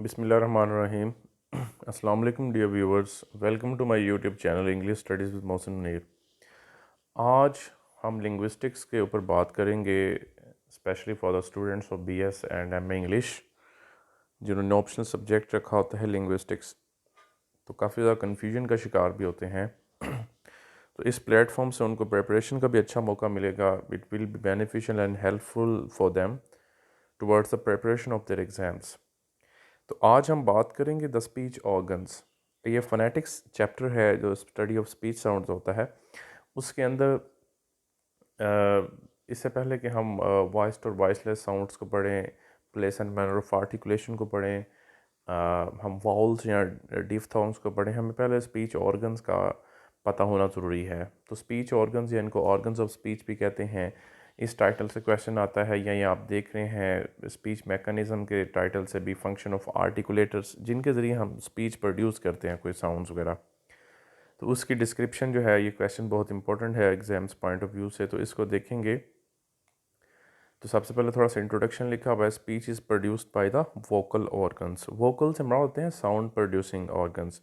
बिस्मिल्लाहिर्रहमानिर्रहीम। अस्सलाम वालेकुम dear viewers, welcome to my YouTube channel English studies with Mohsin Munir. आज हम लिंग्विस्टिक्स के ऊपर बात करेंगे, specially for the students of BS and MA English जिन्होंने ऑप्शनल सब्जेक्ट रखा होता है लिंग्विस्टिक्स, तो काफ़ी ज़्यादा कन्फ्यूजन का शिकार भी होते हैं। तो इस प्लेटफॉर्म से उनको प्रिपरेशन का भी अच्छा मौका मिलेगा। It will be beneficial and helpful for them towards the preparation of their exams. तो आज हम बात करेंगे द स्पीच ऑर्गन्स। ये फोनेटिक्स चैप्टर है जो स्टडी ऑफ स्पीच साउंड्स होता है। उसके अंदर इससे पहले कि हम वॉइस्ड और वॉइसलेस साउंड्स को पढ़ें, place and manner of articulation को पढ़ें, हम वाउल्स या डिफ्थोंग्स को पढ़ें, हमें पहले स्पीच ऑर्गन्स का पता होना ज़रूरी है। तो स्पीच ऑर्गन्स या इनको ऑर्गन्स ऑफ स्पीच भी कहते हैं। इस टाइटल से क्वेश्चन आता है, या ये आप देख रहे हैं स्पीच मैकेनिज़्म के टाइटल से भी, फंक्शन ऑफ आर्टिकुलेटर्स, जिनके ज़रिए हम स्पीच प्रोड्यूस करते हैं कोई साउंड्स वगैरह। तो उसकी डिस्क्रिप्शन जो है, ये क्वेश्चन बहुत इंपॉर्टेंट है एग्जाम्स पॉइंट ऑफ व्यू से, तो इसको देखेंगे। तो सबसे पहले थोड़ा सा इंट्रोडक्शन लिखा हुआ है। Speech is produced by the vocal organs. Vocal से मराद होते हैं sound producing organs.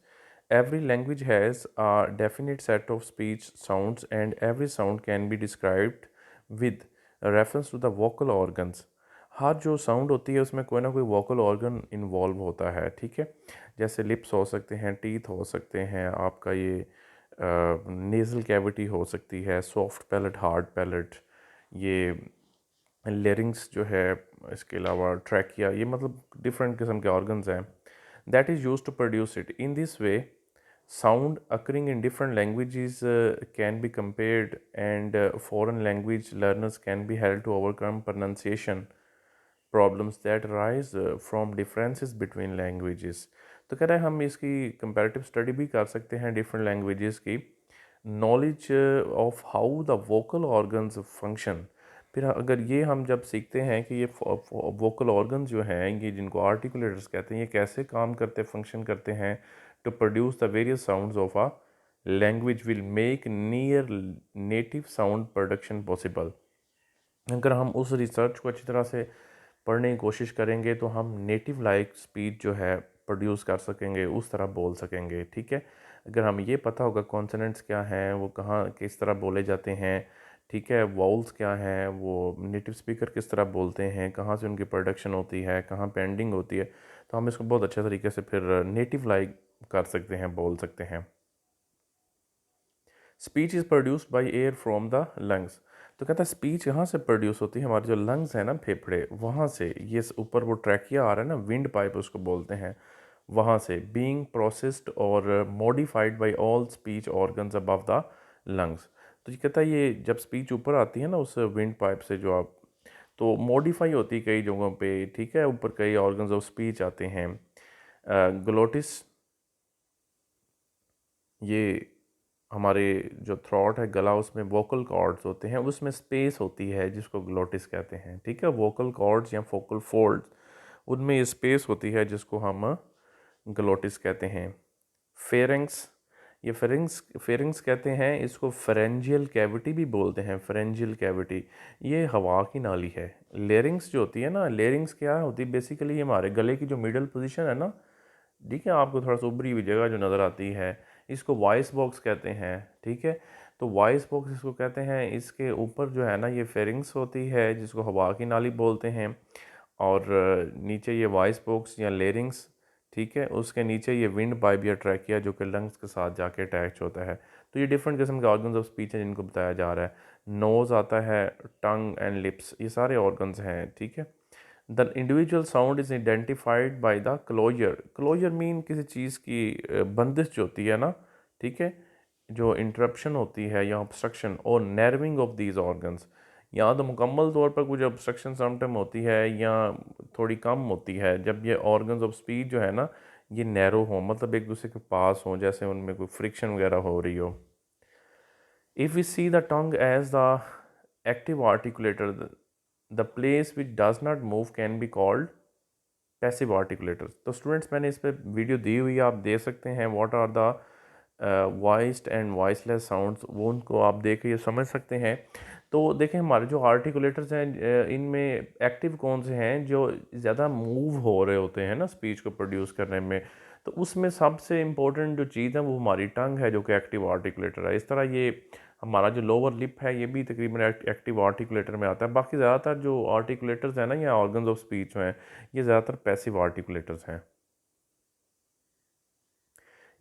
Every language has a definite set of speech sounds and every sound can be described with reference to the vocal organs. हर जो sound होती है उसमें कोई ना कोई वोकल ऑर्गन इन्वॉल्व होता है, ठीक है। जैसे लिप्स हो सकते हैं, टीथ हो सकते हैं, आपका ये नेज़ल कैविटी हो सकती है, सॉफ्ट पैलेट, हार्ड पैलेट, ये लेरिंग्स जो है, इसके अलावा ट्रैकिया, ये मतलब डिफरेंट किस्म के ऑर्गन्स हैं that is use to produce it. In this way sound occurring in different languages can be compared, and foreign language learners can be held to overcome pronunciation problems that arise from differences between languages। तो कह रहा है हम इसकी comparative study भी कर सकते हैं डिफरेंट लैंग्वेजेस की। Knowledge of how the vocal organs function. फिर अगर ये हम जब सीखते हैं कि ये वोकल ऑर्गन्स जो हैं, ये जिनको आर्टिकुलेटर्स कहते हैं, ये कैसे काम करते, फंक्शन करते हैं to produce the various sounds of a language, will make near native sound production possible. अगर हम उस रिसर्च को अच्छी तरह से पढ़ने की कोशिश करेंगे तो हम नेटिव लाइक स्पीच जो है प्रोड्यूस कर सकेंगे, उस तरह बोल सकेंगे, ठीक है। अगर हमें ये पता होगा कॉन्सोनेंट्स क्या हैं, वो कहाँ किस तरह बोले जाते हैं, ठीक है, वाउल्स क्या हैं, वो नेटिव स्पीकर किस तरह बोलते हैं, कहाँ से उनकी प्रोडक्शन होती है, कहाँ पे एंडिंग होती है, तो हम इसको बहुत अच्छे तरीके से फिर नेटिव लाइक कर सकते हैं, बोल सकते हैं। Speech is produced by air from the lungs. तो कहता है स्पीच यहाँ से प्रोड्यूस होती है, हमारे जो लंग्स हैं ना, फेफड़े, वहाँ से। ये ऊपर वो ट्रैकिया आ रहा है ना, विंड पाइप उसको बोलते हैं, वहाँ से। बीइंग प्रोसेस्ड और modified by all speech organs above the lungs. तो ये कहता है ये जब स्पीच ऊपर आती है ना उस विंड पाइप से, जो आप, तो मॉडिफाई होती है कई जगहों पे, ठीक है, ऊपर कई ऑर्गन्स ऑफ स्पीच आते हैं। ग्लोटिस, ये हमारे जो थ्रॉट है, गला, उसमें वोकल कॉर्ड्स होते हैं, उसमें स्पेस होती है जिसको ग्लोटिस कहते हैं, ठीक है। वोकल कॉर्ड्स या फोकल फोल्ड, उनमें ये स्पेस होती है जिसको हम ग्लोटिस कहते हैं। फेरेंक्स, ये फेरिंग्स कहते हैं इसको। फेरेंजियल कैविटी भी बोलते हैं, फेरेंजियल कैविटी, ये हवा की नाली है। लेरिंग्स जो होती है ना, लेरिंग्स क्या होती है बेसिकली, ये हमारे गले की जो मिडल पोजीशन है ना, ठीक है, आपको थोड़ा सा उभरी हुई जगह जो नज़र आती है, इसको वॉइस बॉक्स कहते हैं, ठीक है। तो वॉइस बॉक्स इसको कहते हैं। इसके ऊपर जो है ना ये फेरिंग्स होती है जिसको हवा की नाली बोलते हैं, और नीचे ये वॉइस बॉक्स या लेरिंग्स, ठीक है, उसके नीचे ये विंड पाइप या ट्रैकिया जो कि लंग्स के साथ जाके अटैच होता है। तो ये डिफरेंट किस्म के ऑर्गन्स ऑफ स्पीच हैं जिनको बताया जा रहा है। नोज़ आता है, टंग एंड लिप्स, ये सारे ऑर्गन्स हैं, ठीक है। The individual sound is identified by the closure. Closure mean किसी चीज़ की बंदिश जो होती है ना, ठीक है, जो इंटरप्शन होती है या ऑब्स्ट्रक्शन और नैरविंग ऑफ दीज ऑर्गन्स। या तो मुकम्मल तौर पर कुछ ऑब्स्ट्रक्शन समटाइम होती है या थोड़ी कम होती है, जब ये ऑर्गन्स ऑफ स्पीच जो है ना ये नैरो हो, मतलब एक दूसरे के पास हो, जैसे उनमें कोई फ्रिक्शन वगैरह हो रही हो। If we see the tongue as the active articulator, the place which does not move can be called passive articulators. तो स्टूडेंट्स मैंने इस पर वीडियो दी हुई है, आप दे सकते हैं। What are the voiced and voiceless sounds, वो उनको आप देख के ये समझ सकते हैं। तो देखें हमारे जो आर्टिकुलेटर्स हैं इनमें एक्टिव कौन से हैं जो ज़्यादा मूव हो रहे होते हैं ना स्पीच को प्रोड्यूस करने में। तो उसमें सबसे इम्पोर्टेंट जो चीज़ है वो हमारी टंग है जो कि एक्टिव आर्टिकुलेटर है। इस तरह ये हमारा जो लोअर लिप है ये भी तकरीबन एक्टिव आर्टिकुलेटर में आता है। बाकी ज़्यादातर जो आर्टिकुलेटर्स हैं ना या ऑर्गन्स ऑफ स्पीच हैं ये ज़्यादातर पैसिव आर्टिकुलेटर्स हैं।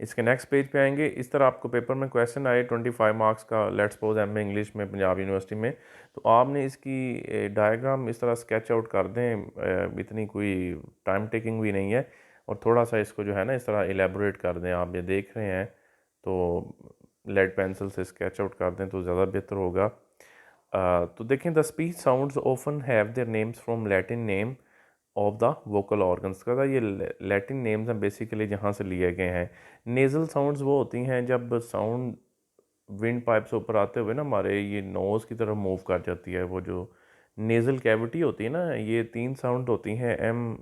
इसके नेक्स्ट पेज पे आएंगे। इस तरह आपको पेपर में क्वेश्चन आए 25 मार्क्स का, लेट्स सपोज एमए इंग्लिश में पंजाब यूनिवर्सिटी में, तो आपने इसकी डायग्राम इस तरह स्केच आउट कर दें। इतनी कोई टाइम टेकिंग भी नहीं है, और थोड़ा सा इसको जो है ना इस तरह एलेबोरेट कर दें। आप ये देख रहे हैं तो लेड पेंसिल से स्केच आउट कर दें तो ज़्यादा बेहतर होगा। तो देखें, the speech sounds often have their names from Latin name of the vocal organs का। ये लैटिन नेम्स हैं बेसिकली जहाँ से लिए गए हैं। नेज़ल साउंड्स वो होती हैं जब साउंड विंड पाइप से ऊपर आते हुए ना हमारे ये नोज़ की तरफ मूव कर जाती है। वो जो नेज़ल कैविटी होती है ना, ये 3 साउंड होती हैं, एम,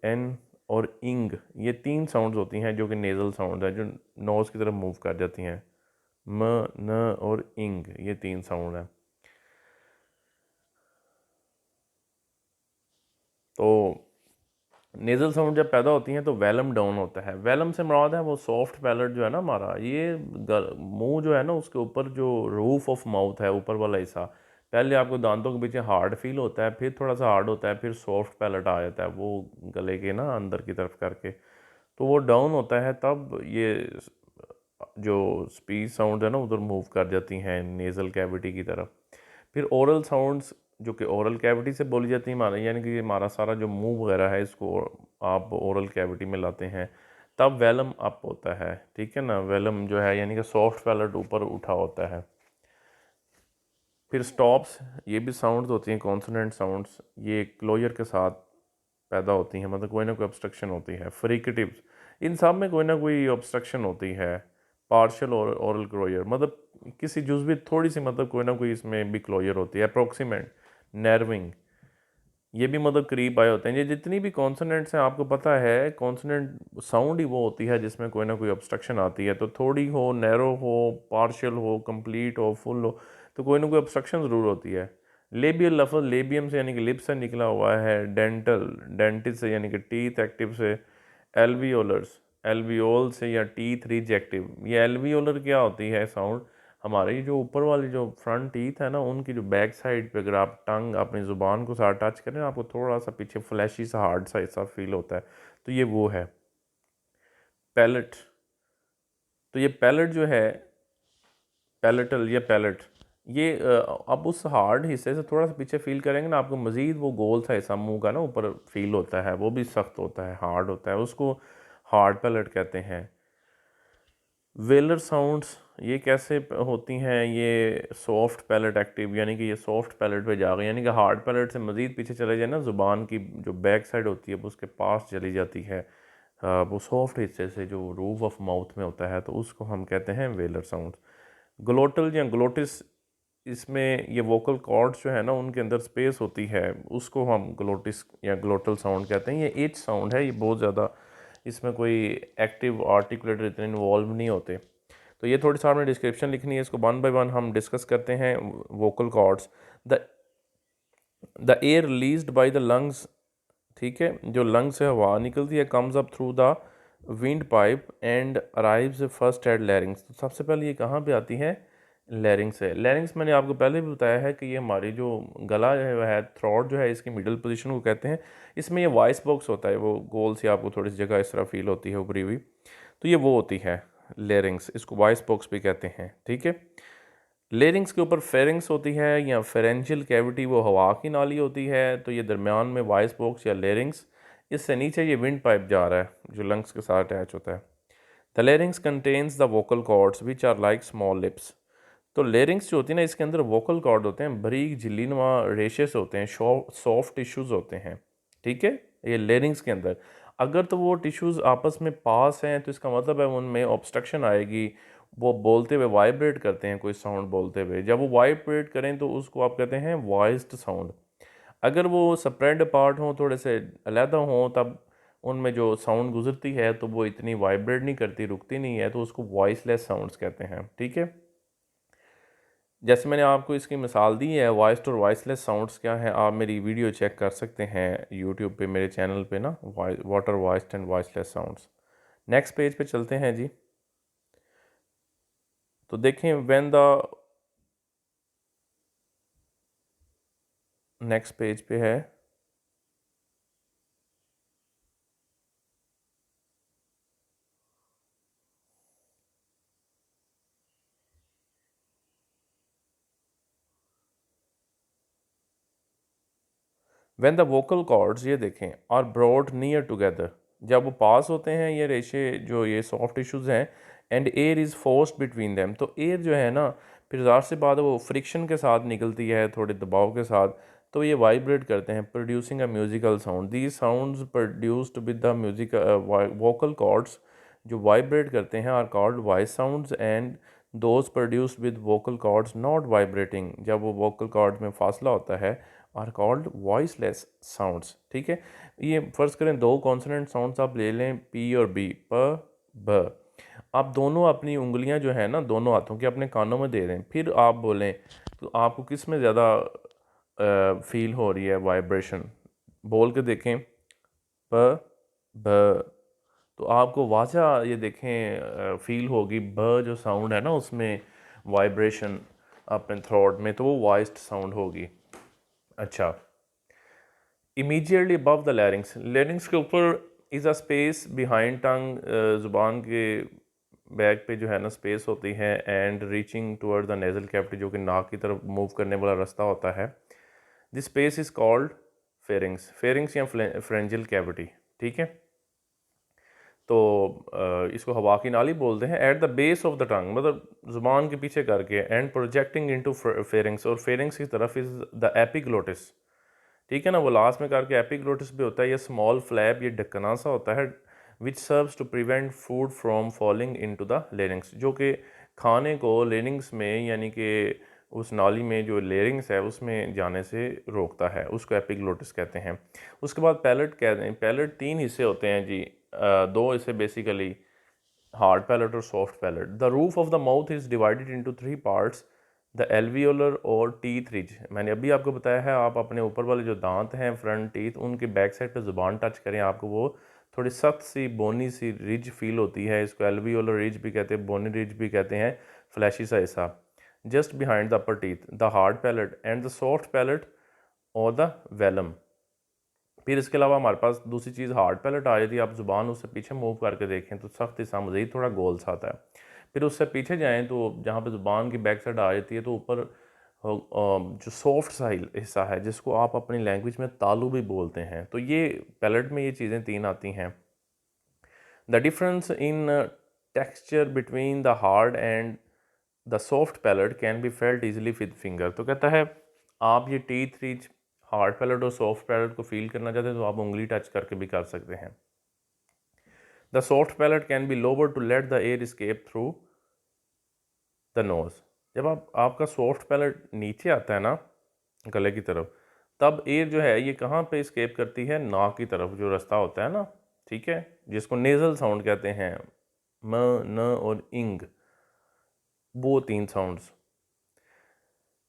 एन और इंग। ये 3 साउंड्स होती हैं जो कि नेज़ल साउंड है जो नोज़ की तरफ मूव कर जाती हैं। म, न और इंग, ये 3 साउंड हैं। तो नेज़ल साउंड जब पैदा होती हैं तो वैलम डाउन होता है। वैलम से मुराद है वो सॉफ्ट पैलेट जो है ना हमारा, ये मुंह जो है ना उसके ऊपर जो रूफ ऑफ माउथ है, ऊपर वाला हिस्सा, पहले आपको दांतों के पीछे हार्ड फील होता है, फिर थोड़ा सा हार्ड होता है, फिर सॉफ्ट पैलेट आ जाता है वो गले के ना अंदर की तरफ करके, तो वो डाउन होता है। तब ये जो स्पीच साउंड है ना उधर मूव कर जाती हैं नेज़ल कैविटी की तरफ। फिर ओरल साउंड्स जो कि ओरल कैविटी से बोली जाती है हमारा, यानी कि हमारा सारा जो मुंह वगैरह है इसको आप ओरल कैविटी में लाते हैं, तब वेलम अप होता है। ठीक है ना, वेलम जो है यानी कि सॉफ्ट पैलेट ऊपर उठा होता है। फिर स्टॉप्स, ये भी साउंड्स होती हैं कॉन्सोनेंट साउंड्स, ये क्लोजर के साथ पैदा होती हैं, मतलब कोई ना कोई ऑब्स्ट्रक्शन होती है। फ्रिकेटिव्स, इन सब में कोई ना कोई ऑब्स्ट्रक्शन होती है। पार्शियल और ओरल क्लोजर, मतलब किसी जुज़वी थोड़ी सी, मतलब कोई ना कोई इसमें भी क्लोजर होती है। अप्रोक्सीमेट, नर्विंग, ये भी मतलब करीब आए होते हैं। ये जितनी भी कॉन्सोनेंट्स हैं आपको पता है, कॉन्सोनेंट साउंड ही वो होती है जिसमें कोई ना कोई ऑब्स्ट्रक्शन आती है। तो थोड़ी हो, नैरो हो, पार्शियल हो, कंप्लीट हो, फुल हो, तो कोई ना कोई ऑब्स्ट्रक्शन ज़रूर होती है। लेबियल लफ्ज़ लेबियम से यानी कि लिप से निकला हुआ है। डेंटल, डेंटिस से यानी कि टीथ एक्टिव से। एल्वियोलर्स, एल्वियोल से या टीथ रिजेक्टिव। ये एल्वियोलर क्या होती है साउंड, हमारी जो ऊपर वाली जो फ्रंट टीथ है ना उनकी जो बैक साइड पे अगर आप टंग अपनी ज़ुबान को साथ टच करें आपको थोड़ा सा पीछे फ्लैशी सा हार्ड सा ऐसा फील होता है, तो ये वो है। पैलेट, तो ये पैलेट जो है, पैलेटल या पैलेट, ये अब उस हार्ड हिस्से से थोड़ा सा पीछे फील करेंगे ना आपको मज़ीद वो गोल सा हिस्सा मुंह का ना ऊपर फील होता है, वो भी सख्त होता है, हार्ड होता है, उसको हार्ड पैलेट कहते हैं। वेलर साउंड्स ये कैसे होती हैं, ये सॉफ्ट पैलेट एक्टिव, यानी कि ये सॉफ्ट पैलेट पे जा गई, यानी कि हार्ड पैलेट से मज़ीद पीछे चले जाए ना, ज़ुबान की जो बैक साइड होती है वो उसके पास चली जाती है। वो सॉफ्ट हिस्से से जो रूफ ऑफ माउथ में होता है तो उसको हम कहते हैं वेलर साउंड्स। ग्लोटल या ग्लोटिस, इसमें ये वोकल कॉर्ड्स जो है ना उनके अंदर स्पेस होती है, उसको हम ग्लोटिस या ग्लोटल साउंड कहते हैं। ये एच साउंड है, ये बहुत ज़्यादा, इसमें कोई एक्टिव आर्टिकुलेटर इतने इन्वॉल्व नहीं होते। तो ये थोड़ी सा आपने डिस्क्रिप्शन लिखनी है, इसको वन बाय वन हम डिस्कस करते हैं। Vocal cords, the the air released by the lungs, ठीक है, जो लंग से हवा निकलती है, comes up through the windpipe and arrives first at larynx. तो सबसे पहले ये कहाँ पे आती है, लैरिंग्स है। लैरिंग्स मैंने आपको पहले भी बताया है कि ये हमारी जो गला है, थ्रोट जो है, इसकी मिडल पोजीशन को कहते हैं। इसमें ये वॉइस बॉक्स होता है, वो गोल सी आपको थोड़ी सी जगह इस तरह फील होती है उभरी हुई, तो ये वो होती है लेरिंग्स, इसको वॉइस बॉक्स भी कहते हैं। ठीक है, लेरिंग्स के ऊपर फेरिंग्स होती है या फेरेंशियल कैविटी, वो हवा की नाली होती है, तो ये दरमियान में वॉइस बॉक्स या लेरिंग्स, इससे नीचे ये विंड पाइप जा रहा है जो लंग्स के साथ अटैच होता है। The larynx contains the vocal cords which are like small lips. तो लेरिंग्स जो होती है ना, इसके अंदर वोकल कॉर्ड होते हैं, बारीक झिल्लीनुमा रेशेस होते हैं, सॉफ्ट टिश्यूज़ होते हैं। ठीक है, ये लेरिंग्स के अंदर, अगर तो वो टिश्यूज़ आपस में पास हैं तो इसका मतलब है उनमें ऑब्स्ट्रक्शन आएगी। वो बोलते हुए वाइब्रेट करते हैं, कोई साउंड बोलते हुए, जब वो वाइब्रेट करें तो उसको आप कहते हैं वॉइस्ड साउंड। अगर वो स्प्रेड अपार्ट हों, थोड़े से अलहदा हों, तब उनमें जो साउंड गुजरती है तो वो इतनी वाइब्रेट नहीं करती, रुकती नहीं है, तो उसको वॉइसलेस साउंड्स कहते हैं। ठीक है, जैसे मैंने आपको इसकी मिसाल दी है वॉइस्ड और वॉइसलेस साउंड्स क्या है, आप मेरी वीडियो चेक कर सकते हैं यूट्यूब पे मेरे चैनल पे ना, what are voiced and voiceless sounds. Next page पे चलते हैं जी। तो देखें व्हेन द नेक्स्ट पेज पे है, व्हेन द वोकल कॉर्ड्स, ये देखें, आर ब्रॉड नियर टुगेदर, जब वो पास होते हैं ये रेशे जो ये सॉफ्ट टिश्यूज़ हैं, and air is forced between them, तो एयर जो है ना फिर ज़ाहिर सी बात है वो फ्रिक्शन के साथ निकलती है, थोड़े दबाव के साथ, तो ये वाइब्रेट करते हैं, producing a musical sound. These sounds produced with the music vocal cords जो वाइब्रेट करते हैं are called voice sounds, and those produced with vocal cords not vibrating, जब वो वोकल कॉर्ड्स में फासला होता है, आर कॉल्ड वॉइसलेस साउंड्स। ठीक है, ये फ़र्ज़ करें दो कॉन्सोनेंट साउंड्स आप ले लें, पी और बी, प ब, आप दोनों अपनी उंगलियां जो है ना दोनों हाथों के अपने कानों में दे दें, फिर आप बोलें तो आपको किस में ज़्यादा फील हो रही है वाइब्रेशन, बोल के देखें, प ब, तो आपको वाजा ये देखें फील होगी, ब जो साउंड है ना उसमें वाइब्रेशन अपने थ्रोट में, तो वो वॉइस्ड साउंड होगी। अच्छा, इमीडिएटली अबव द लैरिंग्स, लैरिंग्स के ऊपर इज़ अ स्पेस बिहाइंड टंग, ज़ुबान के बैक पे जो है ना स्पेस होती है, and reaching toward the nasal cavity, जो कि नाक की तरफ मूव करने वाला रास्ता होता है। This space is called pharynx, pharynx या फ्रेंजियल कैविटी। ठीक है, तो इसको हवा की नाली बोलते हैं। At the base of the tongue, मतलब ज़ुबान के पीछे करके, एंड प्रोजेक्टिंग इनटू फेरिंग्स, और फेरिंग्स की तरफ इज़ द एपिग्लोटिस। ठीक है ना, वो लास्ट में करके एपिग्लोटिस भी होता है, ये स्मॉल फ्लैप, ये ढक्कना सा होता है, which serves to prevent food from falling into the larynx, जो कि खाने को लेरिंग्स में यानी कि उस नाली में जो लेरिंग्स है उसमें जाने से रोकता है, उसको एपिग्लोटिस कहते हैं। उसके बाद पैलेट कहते हैं। पैलेट तीन हिस्से होते हैं जी, दो हिस्से बेसिकली, हार्ड पैलेट और soft palate. The roof of the mouth is divided into three parts, the alveolar और टीथ रिज। मैंने अभी आपको बताया है, आप अपने ऊपर वाले जो दांत हैं फ्रंट टीथ, उनके बैक साइड पे ज़ुबान टच करें, आपको वो थोड़ी सख्त सी बोनी सी रिज फील होती है, इसको एल्वियोलर रिज भी कहते हैं, बोनी रिज भी कहते हैं, फ्लैशी सा हिस्सा just behind the upper teeth, the hard palate and the soft palette और द वेलम। फिर इसके अलावा हमारे पास दूसरी चीज़ हार्ड पैलेट आ जाती है, आप ज़ुबान उससे पीछे मूव करके देखें तो सख्त हिस्सा मज़ीद थोड़ा गोल सा आता है। फिर उससे पीछे जाएं तो जहाँ पे ज़ुबान की बैक साइड आ जाती है, तो ऊपर जो सॉफ्ट सा हिस्सा है जिसको आप अपनी लैंग्वेज में तालू भी बोलते हैं, तो ये पैलेट में ये चीज़ें तीन आती हैं। The difference in texture between the hard and the soft palate can be felt easily with finger. तो कहता है आप ये टीथ रीच हार्ड पैलेट और सॉफ्ट पैलेट को फील करना चाहते हैं तो आप उंगली टच करके भी कर सकते हैं। The soft palate can be lower to let the air escape through the nose. जब आपका सॉफ्ट पैलेट नीचे आता है ना गले की तरफ, तब एयर जो है ये कहाँ पे स्केप करती है, नाक की तरफ जो रास्ता होता है ना, ठीक है, जिसको नेजल साउंड कहते हैं, म, न और इंग, वो तीन sounds.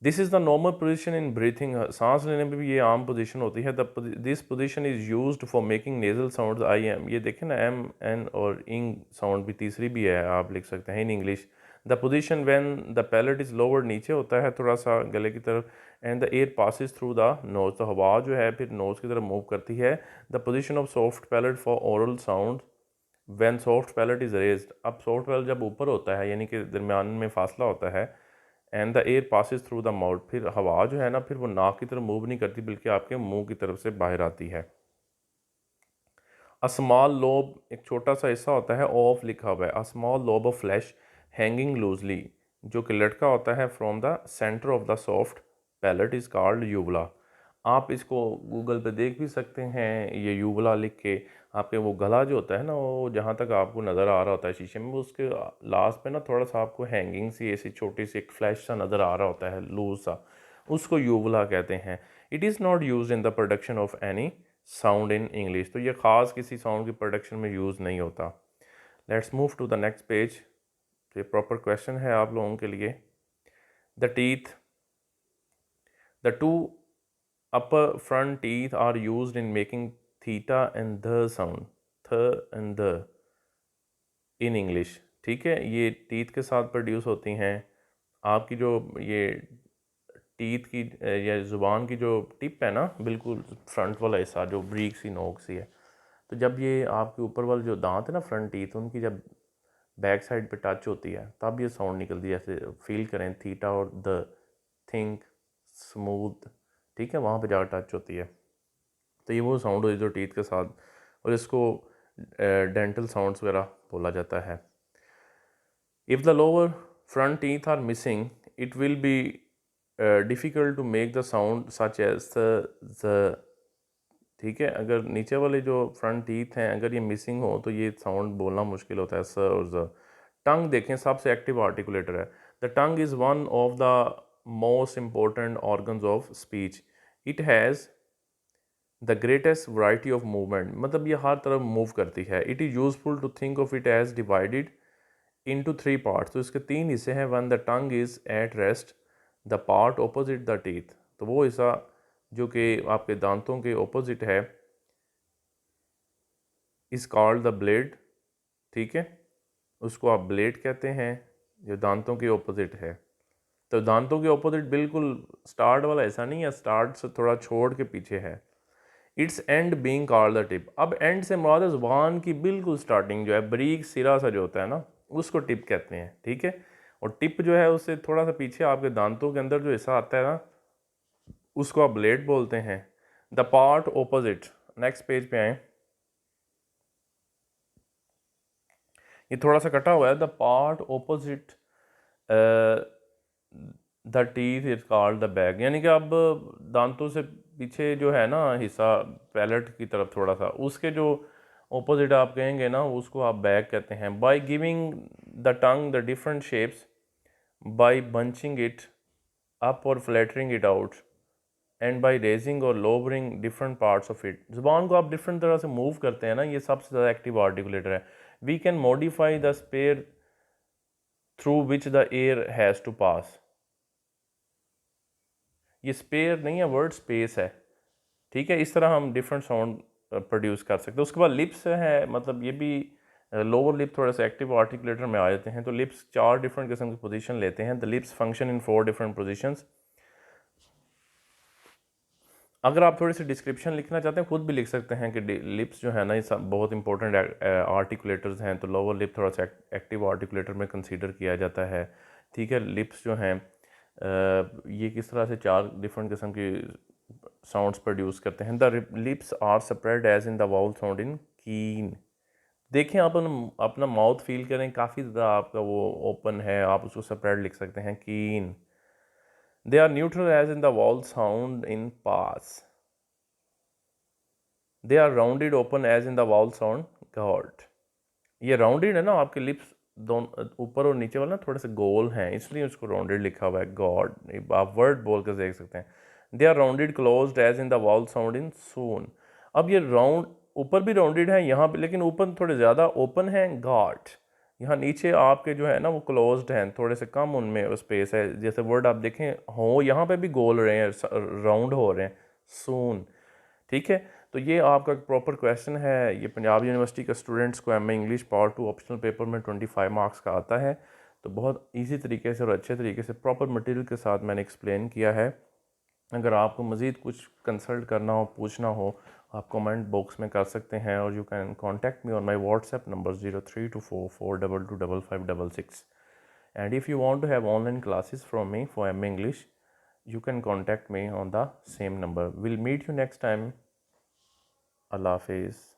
This is the normal position in breathing, सांस लेने में भी ये आम पोजीशन होती है। This position is used for making nasal sounds, I am, ये देखें ना, एम एन और इंग साउंड भी तीसरी भी है, आप लिख सकते हैं in English. The position when the palate is lower, नीचे होता है थोड़ा सा गले की तरफ, and the air passes through the nose, तो हवा जो है फिर नोज की तरफ मूव करती है। The position of soft palate for oral sound when soft palate is raised, अब सॉफ्ट पैलेट जब ऊपर होता है यानी कि दरमियान में फासला होता है, and the air passes through the mouth, फिर हवा जो है ना फिर वो नाक की तरफ मूव नहीं करती बल्कि आपके मुंह की तरफ से बाहर आती है। अ स्मॉल लोब, एक छोटा सा हिस्सा होता है, ऑफ लिखा हुआ है, a small lobe of flesh hanging loosely, जो कि लटका होता है from the centre of the soft palate is called uvula. आप इसको गूगल पे देख भी सकते हैं, ये यूवला लिख के, आपके वो गला जो होता है ना, वो जहाँ तक आपको नज़र आ रहा होता है शीशे में, वो उसके लास्ट पे ना थोड़ा सा आपको हैंगिंग सी ऐसी छोटी सी एक फ्लैश सा नज़र आ रहा होता है, लूज सा, उसको यूवला कहते हैं। It is not use in the production of any sound in English. तो ये ख़ास किसी साउंड की प्रोडक्शन में यूज़ नहीं होता। Let's move to the next page. तो ये प्रॉपर क्वेश्चन है आप लोगों के लिए। The teeth, the two upper front teeth are used in making theta and the sound, थ एंड द इन इंग्लिश। ठीक है, ये टीथ के साथ प्रोड्यूस होती हैं। आपकी जो ये टीथ की या ज़ुबान की जो टिप है ना, बिल्कुल फ्रंट वाला हिस्सा जो ब्रीक सी नोक सी है, तो जब ये आपके ऊपर वाले जो दांत है ना फ्रंट टीथ, उनकी जब बैक साइड पे टच होती है तब ये साउंड निकलती है। जैसे फील करें थीटा और द, थिंक, स्मूथ, ठीक है, वहाँ पे जाकर टच होती है। तो ये वो साउंड है जो टीथ के साथ, और इसको डेंटल साउंड्स वगैरह बोला जाता है। If the lower front teeth are missing it will be difficult to make the sound such as the. ठीक है, अगर नीचे वाले जो फ्रंट टीथ हैं अगर ये मिसिंग हो तो ये साउंड बोलना मुश्किल होता है, स और ज। टंग देखें, सबसे एक्टिव आर्टिकुलेटर है। The tongue is one of the most important organs of speech. It has the greatest variety of movement, मतलब ये हर तरफ मूव करती है। It is useful to think of it as divided into 3 parts. तो इसके 3 हिस्से हैं। One, the tongue is at rest, the part opposite the teeth, तो वो हिस्सा जो कि आपके दांतों के ऑपोजिट है, इज़ कॉल्ड द ब्लेड। ठीक है, उसको आप ब्लेड कहते हैं, जो दांतों के ऑपोजिट है। तो दांतों के ऑपोजिट बिल्कुल स्टार्ट वाला ऐसा नहीं है, स्टार्ट से थोड़ा छोड़ के पीछे है। It's and being called the tip. अब एंड से मुराद है ज़ुबान की बिल्कुल स्टार्टिंग जो है, बारीक सिरा सा जो होता है ना, उसको टिप कहते हैं। ठीक है, और टिप जो है उससे थोड़ा सा पीछे आपके दांतों के अंदर जो हिस्सा आता है ना, उसको आप ब्लेड बोलते हैं। The part opposite, next page पे आए, ये थोड़ा सा कटा हुआ है। The part opposite the teeth is called the bag, यानी कि अब दांतों से पीछे जो है ना हिस्सा पैलेट की तरफ थोड़ा सा, उसके जो ऑपोजिट आप कहेंगे ना, उसको आप बैग कहते हैं। By giving the tongue the different shapes, by bunching it up और flattering it out, and by raising और lowering different parts of it. ज़ुबान को आप डिफरेंट तरह से मूव करते हैं ना, ये सबसे ज़्यादा एक्टिव आर्टिकुलेटर है। We can modify the space through which the air has to pass. ये स्पेयर नहीं है, वर्ड स्पेस है। ठीक है, इस तरह हम डिफरेंट साउंड प्रोड्यूस कर सकते हैं। उसके बाद लिप्स है, मतलब ये भी लोअर लिप थोड़ा सा एक्टिव आर्टिकुलेटर में आ जाते हैं। तो लिप्स 4 डिफरेंट किस्म की पोजीशन लेते हैं। The lips function in 4 different positions. अगर आप थोड़ी सी डिस्क्रिप्शन लिखना चाहते हैं खुद भी लिख सकते हैं कि लिप्स जो है ना, ये सब बहुत इंपॉर्टेंट आर्टिकुलेटर्स हैं। तो लोअर लिप थोड़ा सा एक्टिव आर्टिकुलेटर में कंसीडर किया जाता है। ठीक है, लिप्स जो हैं ये किस तरह से 4 डिफरेंट किस्म की साउंड्स प्रोड्यूस करते हैं। The lips are spread as in the vowel sound in keen. देखें आप अपना माउथ फील करें, काफ़ी ज़्यादा आपका वो ओपन है, आप उसको स्प्रेड लिख सकते हैं, keen. They are neutral as in the vowel sound in pass. They are rounded open as in the vowel sound god. ये राउंडेड है ना, आपके लिप्स दोनों ऊपर और नीचे वाला ना थोड़े से गोल हैं, इसलिए उसको राउंडेड लिखा हुआ है, गॉड। आप वर्ड बोल कर देख सकते हैं। They are rounded closed as in the vowel sound in soon. अब ये राउंड ऊपर भी राउंडेड है यहाँ पे, लेकिन ऊपर थोड़े ज़्यादा ओपन है, गॉड। यहाँ नीचे आपके जो है ना वो क्लोज्ड हैं, थोड़े से कम उनमें स्पेस है। जैसे वर्ड आप देखें हो, यहाँ पे भी गोल रहे हैं, राउंड हो रहे हैं, सून। ठीक है, तो ये आपका प्रॉपर क्वेश्चन है। ये पंजाब यूनिवर्सिटी के स्टूडेंट्स को MA English part 2 optional paper में 25 मार्क्स का आता है। तो बहुत इजी तरीके से और अच्छे तरीके से प्रॉपर मटेरियल के साथ मैंने एक्सप्लेन किया है। अगर आपको मज़ीद कुछ कंसल्ट करना हो, पूछना हो, आप कमेंट बॉक्स में कर सकते हैं। और you can contact me on my WhatsApp number 0324422566। And if you want to have online classes from me for MA English, you can contact me on the same number. We'll meet you next time. Allah Hafiz.